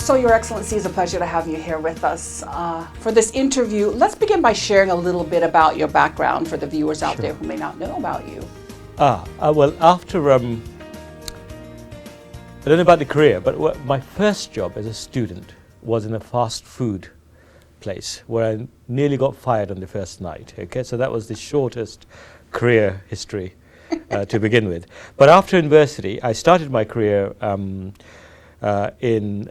So, Your Excellency, it's a pleasure to have you here with us for this interview. Let's begin by sharing a little bit about your background for the viewers out there who may not know about you. Well, after, I don't know about the career, but my first job as a student was in a fast food place where I nearly got fired on the first night. Okay, so that was the shortest career history to begin with. But after university, I started my career in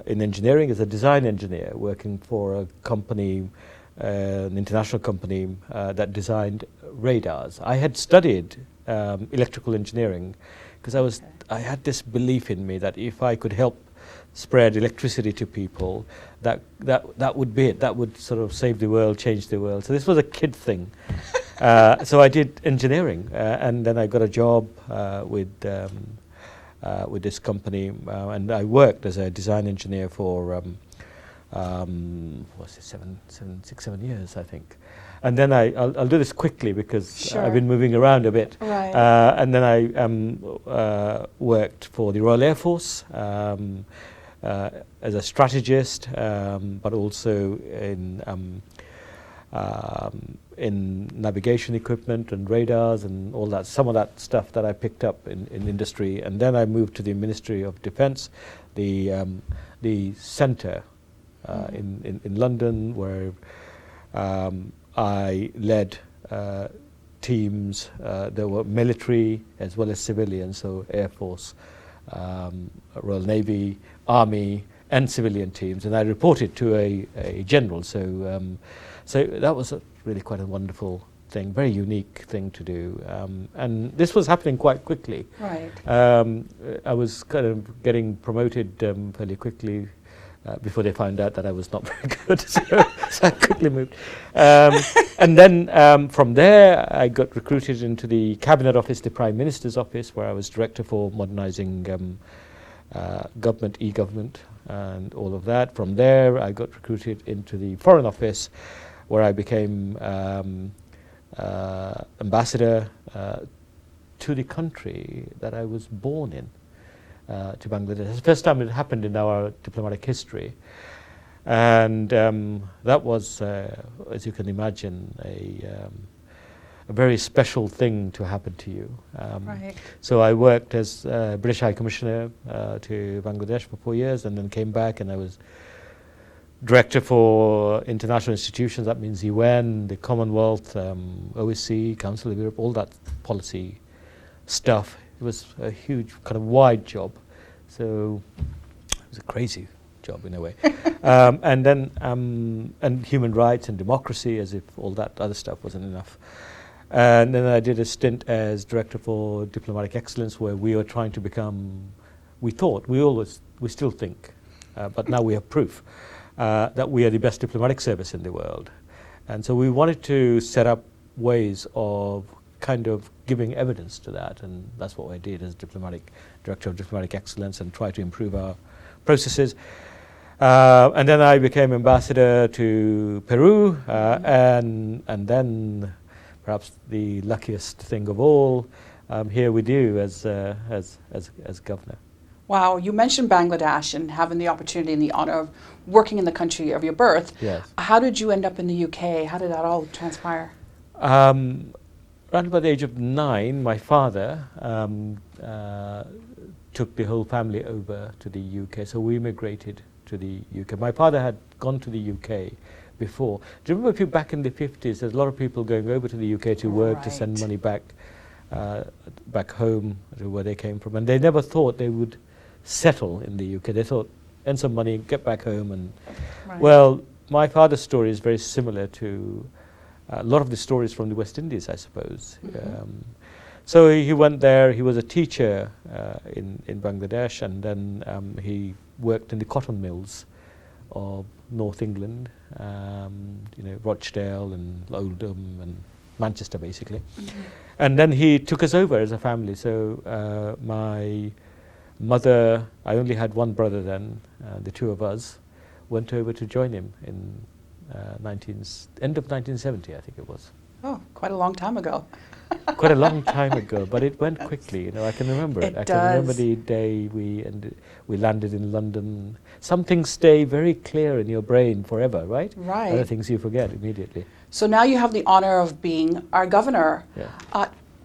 engineering as a design engineer, working for a company, an international company that designed radars. I had studied electrical engineering because I had this belief in me that if I could help spread electricity to people, that would be it. That would sort of save the world, change the world. So this was a kid thing. So I did engineering, and then I got a job with this company, and I worked as a design engineer for what's it, 7 years, I think. And then I'll do this quickly because I've been moving around a bit. Right. And then I worked for the Royal Air Force as a strategist, but also in navigation equipment and radars and all that, some of that stuff that I picked up in industry. And then I moved to the Ministry of Defence, the centre in London, where I led teams that were military as well as civilian, so Air Force, Royal Navy, Army and civilian teams, and I reported to a general. So that was really quite a wonderful thing, very unique thing to do, and this was happening quite quickly. Right. I was kind of getting promoted fairly quickly before they found out that I was not very good, so I quickly moved. And then from there, I got recruited into the Cabinet Office, the Prime Minister's Office, where I was Director for modernising government, e-government, and all of that. From there, I got recruited into the Foreign Office, where I became ambassador to the country that I was born in, to Bangladesh. It's the first time it happened in our diplomatic history. And that was, as you can imagine, a very special thing to happen to you. Right. So I worked as British High Commissioner to Bangladesh for 4 years, and then came back, and I was Director for international institutions. That means UN, the Commonwealth, OSCE, Council of Europe, all that policy stuff. It was a huge, kind of wide job. So it was a crazy job in a way. And then and human rights and democracy, as if all that other stuff wasn't enough. And then I did a stint as Director for Diplomatic Excellence, where we were trying to become, we still think, but now we have proof, that we are the best diplomatic service in the world. And so we wanted to set up ways of kind of giving evidence to that, and that's what I did as Director of Diplomatic Excellence, and try to improve our processes. And then I became ambassador to Peru, and then perhaps the luckiest thing of all, here with you as governor. Wow, you mentioned Bangladesh and having the opportunity and the honor of working in the country of your birth. Yes. How did you end up in the UK? How did that all transpire? Around about the age of 9, my father took the whole family over to the UK, so we immigrated to the UK. My father had gone to the UK before. Do you remember if you back in the 50s, there's a lot of people going over to the UK to work, to send money back home to where they came from, and they never thought they would settle in the UK. They thought, earn some money, get back home, and well, my father's story is very similar to a lot of the stories from the West Indies, I suppose. So he went there. He was a teacher in Bangladesh, and then he worked in the cotton mills of North England, Rochdale and Oldham and Manchester, basically. And then he took us over as a family. So my mother, I only had one brother then, the two of us went over to join him in end of 1970, I think it was. Oh, quite a long time ago. Quite a long time ago, but it went quickly. You know, I can remember it. It I can remember does. the day we landed in London. Some things stay very clear in your brain forever, right? Right. Other things you forget immediately. So now you have the honor of being our governor. Yeah.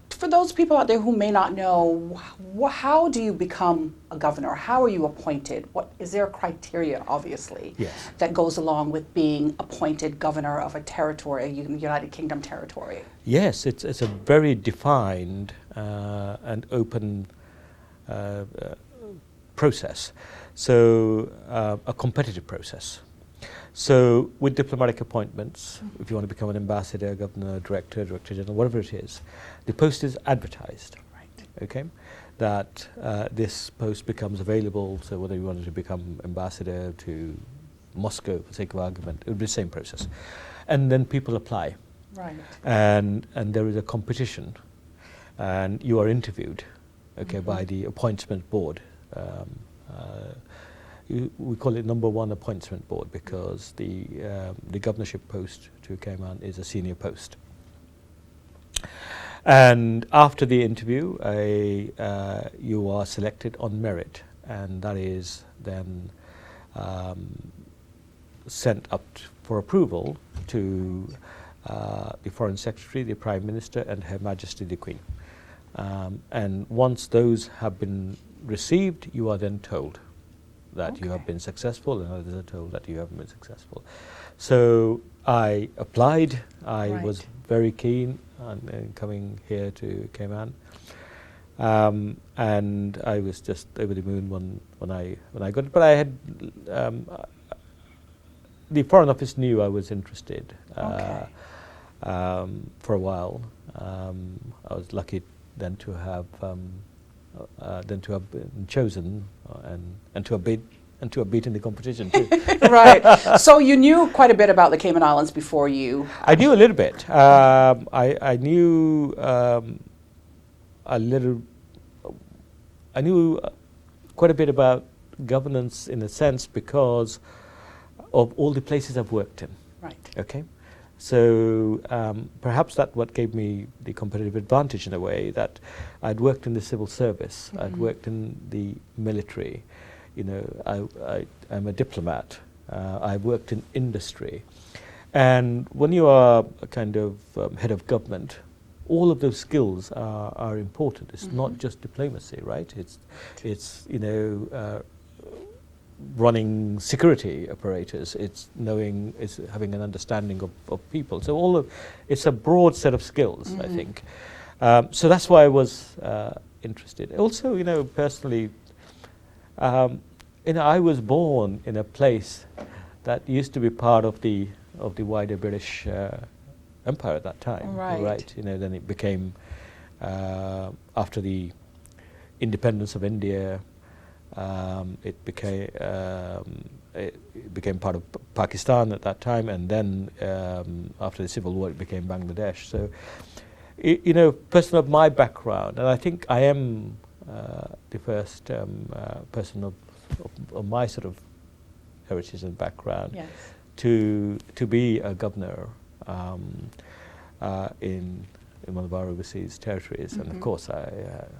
For those people out there who may not know, how do you become a governor? How are you appointed? What is there a criteria, obviously, Yes. that goes along with being appointed governor of a territory, a United Kingdom territory? Yes, it's a very defined and open process. So a competitive process. So with diplomatic appointments, if you want to become an ambassador, governor, director, director general, whatever it is, the post is advertised. Right. Okay, that this post becomes available. So whether you wanted to become ambassador to Moscow, for sake of argument, it would be the same process. And then people apply. Right. And there is a competition, and you are interviewed, okay, by the appointment board. We call it number one appointment board because the governorship post to Cayman is a senior post. And after the interview, you are selected on merit, and that is then sent up for approval to the Foreign Secretary, the Prime Minister, and Her Majesty the Queen. And once those have been received, you are then told that you have been successful, and others are told that you haven't been successful. So I applied. I was very keen on coming here to Cayman, and I was just over the moon when I got it. But I had the Foreign Office knew I was interested for a while. I was lucky then to have been chosen and to have beaten the competition too. Right. So you knew quite a bit about the Cayman Islands before you. I knew a little bit. I knew a little. I knew quite a bit about governance in a sense because of all the places I've worked in. Right. Okay. So perhaps that's what gave me the competitive advantage in a way, that I'd worked in the civil service, I'd worked in the military, you know, I'm a diplomat, I've worked in industry. And when you are a kind of head of government, all of those skills are important. It's not just diplomacy, right? It's you know, running security apparatus, it's having an understanding of people. So it's a broad set of skills, I think. So that's why I was interested. Also, you know, personally, you know, I was born in a place that used to be part of the wider British Empire at that time. Right. You know, then it became after the independence of India. It became part of Pakistan at that time, and then after the Civil War, it became Bangladesh. So, you know, person of my background, and I think I am the first person of my sort of heritage and background to be a governor in one of our overseas territories, and of course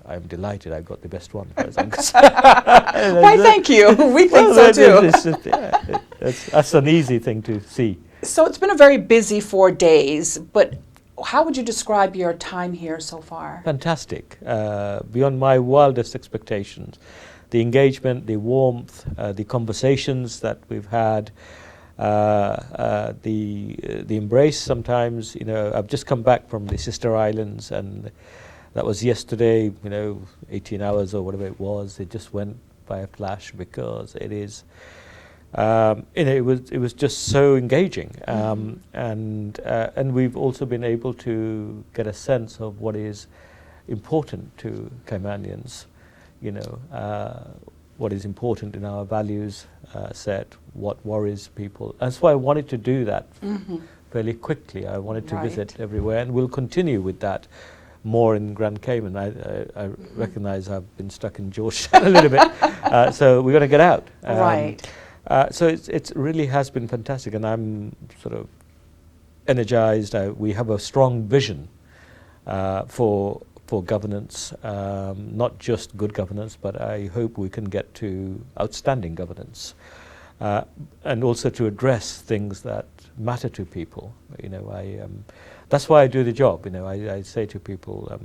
I'm delighted I got the best one. As I'm Why, thank you. We think so too. That's an easy thing to see. So it's been a very busy 4 days, but how would you describe your time here so far? Fantastic, beyond my wildest expectations. The engagement, the warmth, the conversations that we've had. The embrace sometimes, you know, I've just come back from the sister islands, and that was yesterday, you know, 18 hours or whatever it was. It just went by a flash because it is, you know, it was just so engaging, and we've also been able to get a sense of what is important to Caymanians, you know, what is important in our values set, what worries people. That's why I wanted to do that fairly quickly. I wanted to visit everywhere, and we'll continue with that more in Grand Cayman. I recognize I've been stuck in Georgetown a little bit, so we're going to get out. Right. So it really has been fantastic, and I'm sort of energized. We have a strong vision for governance, not just good governance, but I hope we can get to outstanding governance, and also to address things that matter to people. You know, that's why I do the job. You know, I say to people,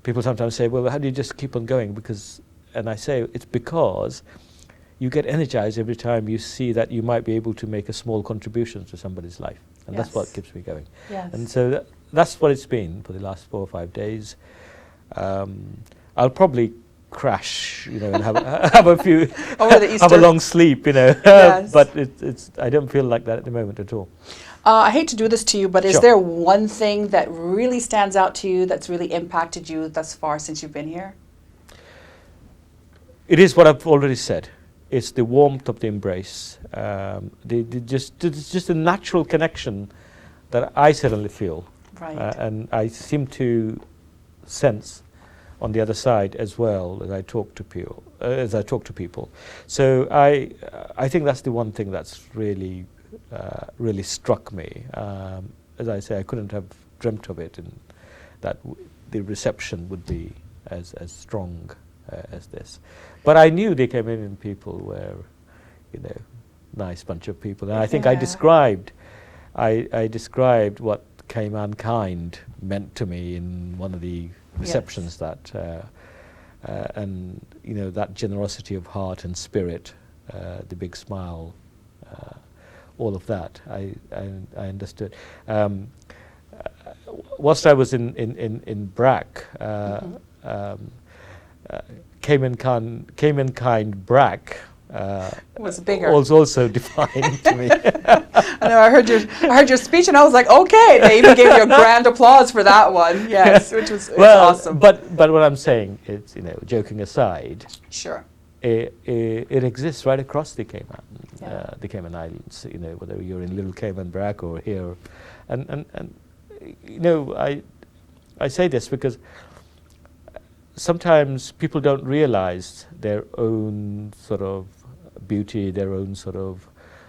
people sometimes say, well, how do you just keep on going? And I say, it's because you get energized every time you see that you might be able to make a small contribution to somebody's life. And Yes. that's what keeps me going. Yes. And so that's what it's been for the last 4 or 5 days. I'll probably crash, you know, and have a few, Over the Easter. have a long sleep, you know. Yes. But it's I don't feel like that at the moment at all. I hate to do this to you, but is Sure. there one thing that really stands out to you that's really impacted you thus far since you've been here? It is what I've already said. It's the warmth of the embrace, just a natural connection that I suddenly feel, Right. and I seem to sense on the other side as well as I talk to people. So I think that's the one thing that's really really struck me. As I say, I couldn't have dreamt of it, and that the reception would be as strong as this. But I knew the Cayman people were, you know, nice bunch of people, and I think I described what Cayman kind meant to me in one of the receptions. Yes. That and you know, that generosity of heart and spirit, the big smile, all of that I understood. Whilst I was in BRAC, Cayman kind BRAC Was bigger. was also defined to me. I know. I heard your speech, and I was like, okay. They even gave you a grand applause for that one. Yes, which was Well, awesome. but what I'm saying is, you know, joking aside, Sure. it exists right across the Cayman Islands. You know, whether you're in Little Cayman BRAC or here, and you know, I say this because sometimes people don't realize their own sort of beauty, their own sort of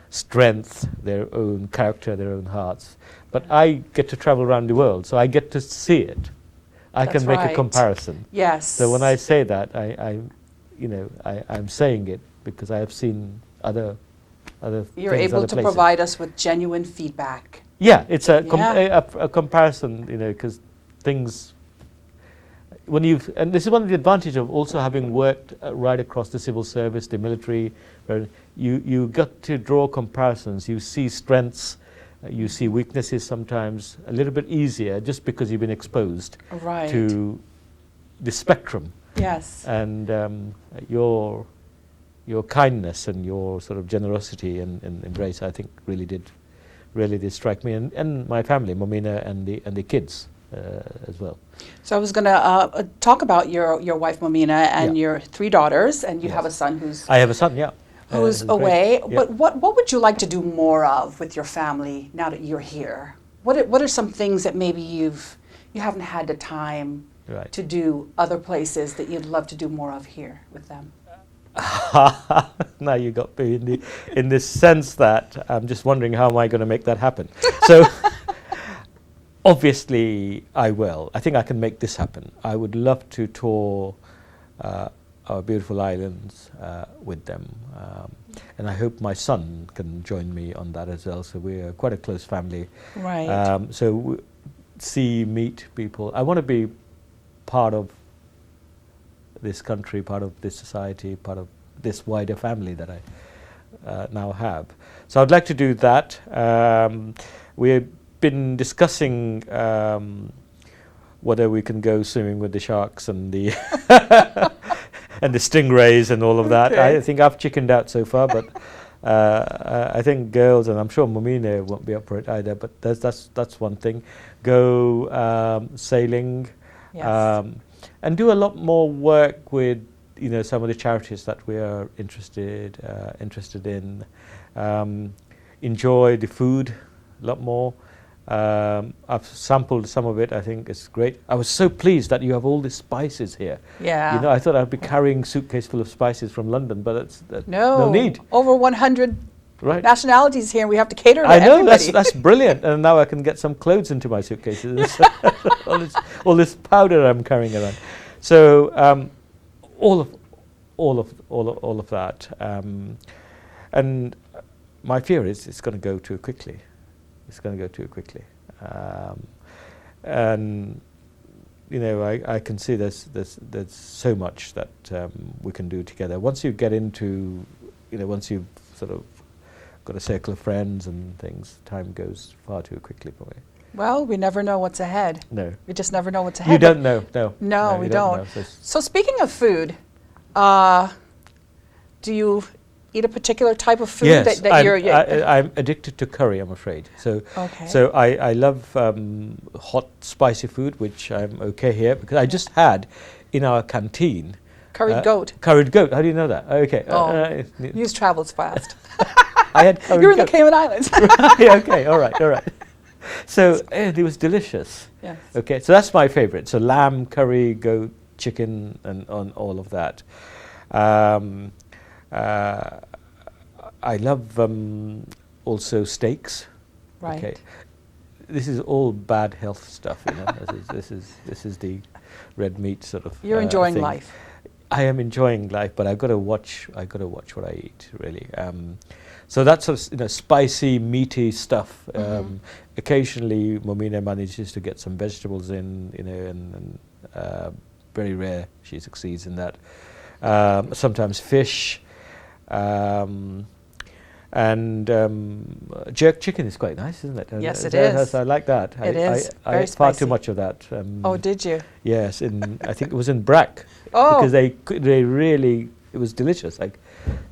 strength, their own character, their own hearts. But I get to travel around the world, so I get to see it. I That's can make right. a comparison. Yes. So when I say that, I'm saying it because I have seen other You're things, able other to places. provide us with genuine feedback. Yeah, it's a Yeah. comparison, you know, because things, and this is one of the advantages of also having worked right across the civil service, the military, where you got to draw comparisons. You see strengths, you see weaknesses sometimes a little bit easier just because you've been exposed Right. to the spectrum. Yes. And your kindness and your sort of generosity and embrace, I think, really did strike me, and my family, Momina, and the kids as well. So I was going to talk about your wife, Momina, and Yeah. your 3 daughters, and you Yes. have a son who's I have a son, yeah. who's great. away. Yeah. But what would you like to do more of with your family now that you're here? What are some things that maybe you haven't had the time Right. to do other places that you'd love to do more of here with them? Now you got me in this sense that I'm just wondering, how am I going to make that happen? So obviously I will. I think I can make this happen. I would love to tour our beautiful islands with them, and I hope my son can join me on that as well. So we're quite a close family. Right. So meet people. I want to be part of this country, part of this society, part of this wider family that I now have. So I'd like to do that. We've been discussing whether we can go swimming with the sharks and the and the stingrays and all of that. Okay. I think I've chickened out so far, but I think girls, and I'm sure Momina won't be up for it either, but that's one thing. Go sailing. Yes. And do a lot more work with, you know, some of the charities that we are interested in. Enjoy the food a lot more. I've sampled some of it. I think it's great. I was so pleased that you have all the spices here. Yeah. You know, I thought I'd be carrying a suitcase full of spices from London, but no No need. Over 100 Right. nationalities here, and we have to cater to I know, everybody. that's brilliant. And now I can get some clothes into my suitcases. all this powder I'm carrying around. So all of that. And my fear is it's going to go too quickly. It's going to go too quickly. And you know, I can see there's so much that we can do together. Once you get into, you know, once you've sort of got a circle of friends and things, time goes far too quickly for me. Well, we never know what's ahead. No. We just never know what's ahead. You don't know, no. No, we don't. Know, So speaking of food, do you eat a particular type of food yes, that I'm addicted to curry, I'm afraid. So, okay. so I love hot, spicy food, which I'm okay here, because I just had in our canteen curried goat. Curried goat. How do you know that? Okay. News travels fast. I had curried You're in goat. the Cayman Islands. Yeah, okay, all right. So it was delicious. Yes. Okay, so that's my favorite. So lamb, curry, goat, chicken, and on all of that. I love also steaks. Right. Okay. This is all bad health stuff, you know. this is the red meat sort of. You're enjoying thing. life. I am enjoying life, but I've got to watch what I eat, really. So that's sort of, you know, spicy, meaty stuff. Occasionally, Momina manages to get some vegetables in, you know, and very rare she succeeds in that. Sometimes fish, and jerk chicken is quite nice, isn't it? Yes, it is. I like that. It is. I ate far too much of that. Oh, did you? Yes, I think it was in Brack. Oh. Because they really, it was delicious. Like,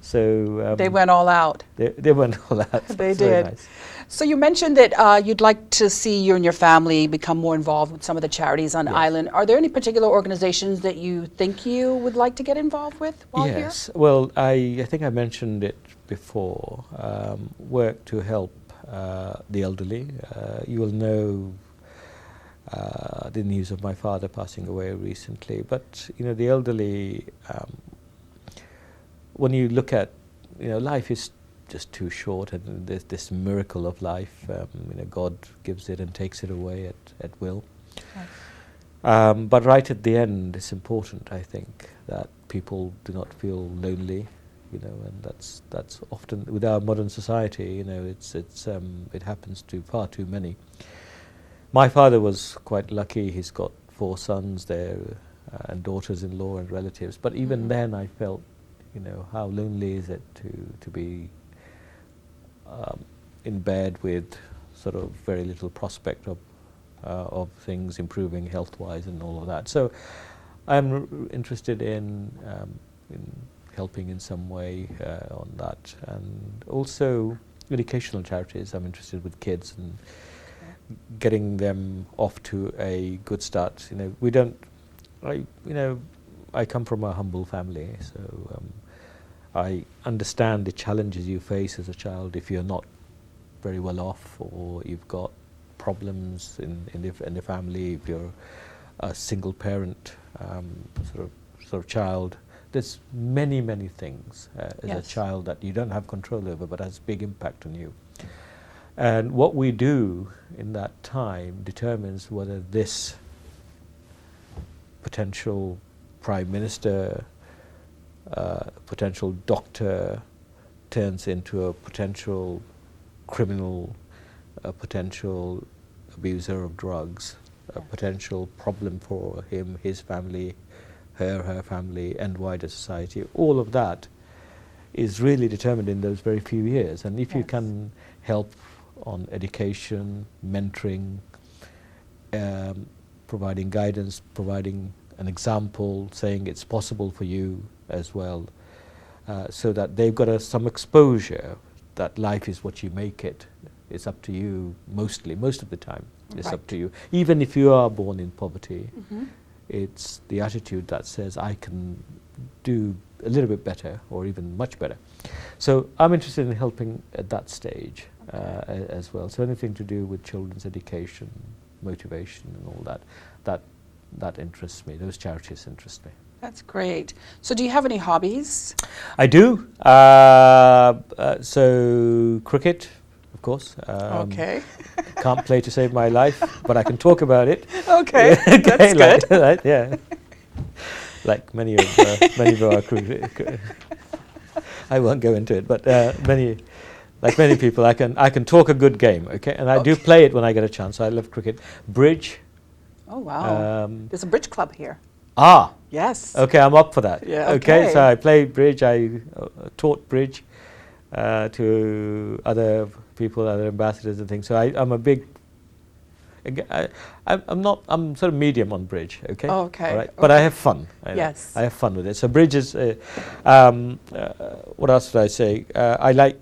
so they went all out. They went all out. They did. Nice. So you mentioned that you'd like to see you and your family become more involved with some of the charities on the island. Are there any particular organizations that you think you would like to get involved with while here? Yes. Well, I think I mentioned it before. Work to help the elderly. You will know the news of my father passing away recently, but you know, the elderly. When you look at, you know, life is just too short, and there's this miracle of life. You know, God gives it and takes it away at will. Yes. But right at the end, it's important, I think, that people do not feel lonely. You know, and that's often with our modern society. You know, it happens to far too many. My father was quite lucky. He's got 4 sons there, and daughters-in-law and relatives. But even then, I felt, you know, how lonely is it to be in bed with sort of very little prospect of things improving health-wise and all of that. So I'm interested in helping in some way on that, and also educational charities. I'm interested with kids and getting them off to a good start. You know, we don't. I come from a humble family, so I understand the challenges you face as a child if you're not very well off, or you've got problems in the family. If you're a single parent sort of child, there's many things as a child that you don't have control over, but has big impact on you. And what we do in that time determines whether this potential prime minister, potential doctor turns into a potential criminal, a potential abuser of drugs, a potential problem for him, his family, her family, and wider society. All of that is really determined in those very few years. And if you can help on education, mentoring, providing guidance, providing an example, saying it's possible for you as well, so that they've got some exposure that life is what you make it. It's up to you most of the time. It's up to you. Even if you are born in poverty, it's the attitude that says I can do a little bit better or even much better. So I'm interested in helping at that stage as well. So anything to do with children's education, motivation and all that interests me. Those charities interest me. That's great. So do you have any hobbies? I do. So cricket, of course. Okay. Can't play to save my life, but I can talk about it. Okay, that's good. Like, yeah. Like many of our crew. I won't go into it, but like many people, I can talk a good game. Okay, and I do play it when I get a chance. I love cricket, bridge. Oh wow! There's a bridge club here. Ah. Yes. Okay, I'm up for that. Yeah. Okay, so I play bridge. I taught bridge to other people, other ambassadors and things. So I'm a big. I'm sort of medium on bridge. Okay. Oh, okay. All right. But I have fun. Yes. I have fun with it. So bridge is. What else did I say? I like.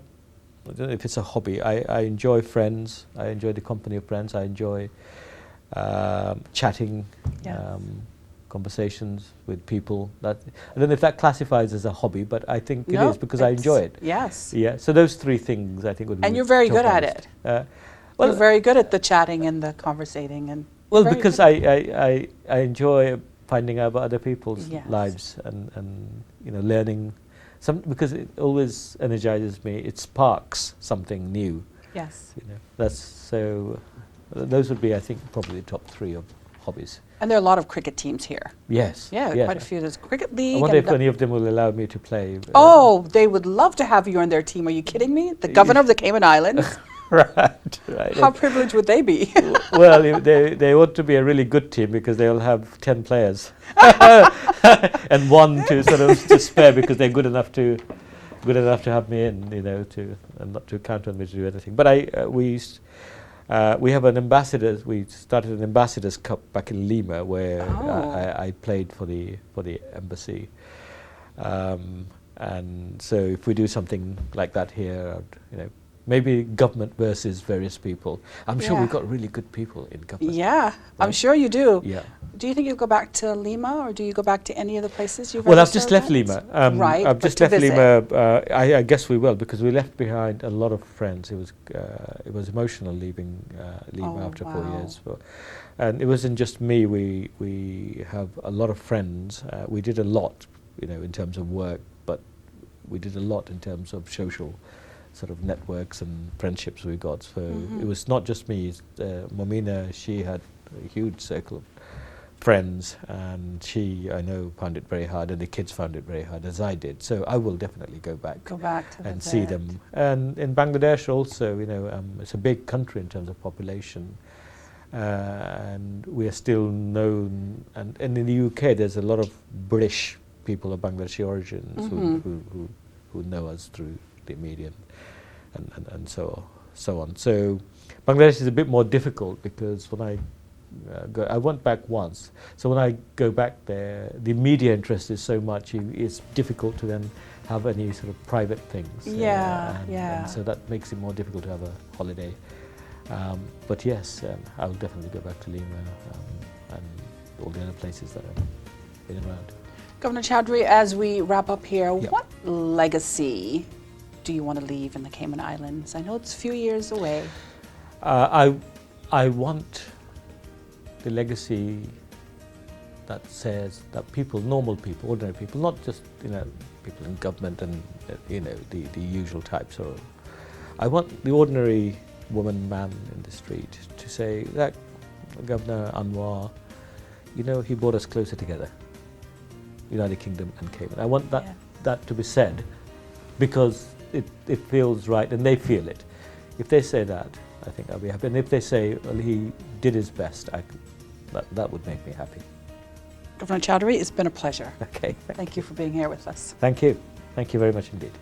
I don't know if it's a hobby. I enjoy friends. I enjoy the company of friends. I enjoy chatting. Yes. Conversations with people. That I don't know if that classifies as a hobby, but I think it is because I enjoy it. Yes. Yeah. So those three things I think would be. And you're very good at it. Well, you're very good at the chatting and the conversating and. Well, because I enjoy finding out about other people's lives and learning because it always energizes me. It sparks something new. Yes. That's so. Those would be, I think, probably the top three of hobbies. And there are a lot of cricket teams here. Yes. Yeah, quite a few. There's cricket league. I wonder if any of them will allow me to play. Oh, they would love to have you on their team. Are you kidding me? The governor of the Cayman Islands. Right. How privileged would they be? Well, they ought to be a really good team because they'll have 10 players and one to sort of to spare because they're good enough to have me in, and not to count on me to do anything. But we have an ambassador. We started an ambassadors cup back in Lima where I played for the embassy, and so if we do something like that here, maybe government versus various people. I'm sure we've got really good people in government. Yeah, right? I'm sure you do. Yeah. Do you think you'll go back to Lima, or do you go back to any of the places you've? Well, I've just left Lima. Right. I've just left Lima. I guess we will because we left behind a lot of friends. It was emotional leaving Lima after 4 years. And it wasn't just me. We have a lot of friends. We did a lot, in terms of work, but we did a lot in terms of social sort of networks and friendships we got. So it was not just me. Momina, she had a huge circle of friends, and she, I know, found it very hard, and the kids found it very hard, as I did. So I will definitely go back and see them. And in Bangladesh also, it's a big country in terms of population, and we are still known. And in the UK, there's a lot of British people of Bangladeshi origins who know us through the media and so on. So Bangladesh is a bit more difficult because when I went back once. So when I go back there, the media interest is so much, it's difficult to then have any sort of private things. And so that makes it more difficult to have a holiday. But yes, I will definitely go back to Lima and all the other places that I've been around. Governor Choudhury, as we wrap up here, what legacy do you want to leave in the Cayman Islands? I know it's a few years away. I want the legacy that says that people, normal people, ordinary people, not just people in government and the usual types. Or I want the ordinary woman, man in the street to say that Governor Anwar, he brought us closer together, United Kingdom and Cayman. I want that to be said because it feels right and they feel it. If they say that, I think I'll be happy. And if they say, well, he did his best, that would make me happy. Governor Choudhury, it's been a pleasure. Okay. Thank you for being here with us. Thank you. Thank you very much indeed.